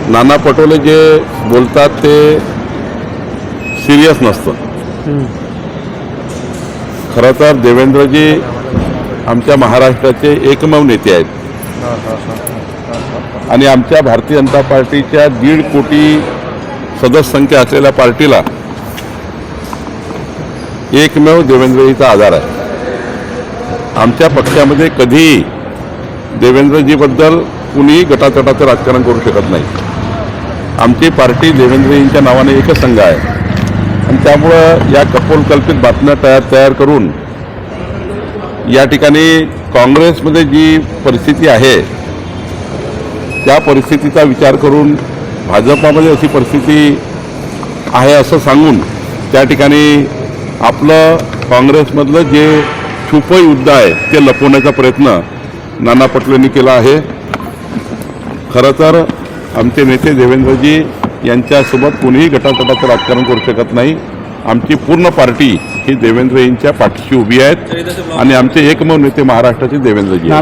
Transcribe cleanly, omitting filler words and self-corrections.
नाना पटोले जे बोलतात ते सिरियस नसतं। खरं तर देवेंद्रजी आमच्या महाराष्ट्राचे एकमेव नेते आहेत आणि आमच्या भारतीय जनता पार्टीच्या 1.5 कोटी सदस्य संख्या असलेल्या पार्टीला एकमेव देवेंद्रजीचा आधार आहे। आमच्या पक्षामध्ये कधीही देवेंद्रजीबद्दल कुणीही गटातटाचं राजकारण करू शकत नाही। आमची पार्टी देवेंद्रजींच्या नावाने एकच संघ आहे आणि त्यामुळं या कपोलकल्पित बातम्या तयार करून या ठिकाणी काँग्रेसमध्ये जी परिस्थिती आहे त्या परिस्थितीचा विचार करून भाजपामध्ये अशी परिस्थिती आहे असं सांगून त्या ठिकाणी आपलं काँग्रेसमधलं जे छुपं युद्ध आहे ते लपवण्याचा प्रयत्न नाना पटोलेंनी केला आहे। खरं तर आमचे नेते देवेंद्रजी यांच्यासोबत कोणीही गटातटाचं राजकारण करू शकत नाही। आमची पूर्ण पार्टी ही देवेंद्रजींच्या पाठीशी उभी आहेत आणि आमचे एकमेव नेते महाराष्ट्राचे देवेंद्रजी आहेत।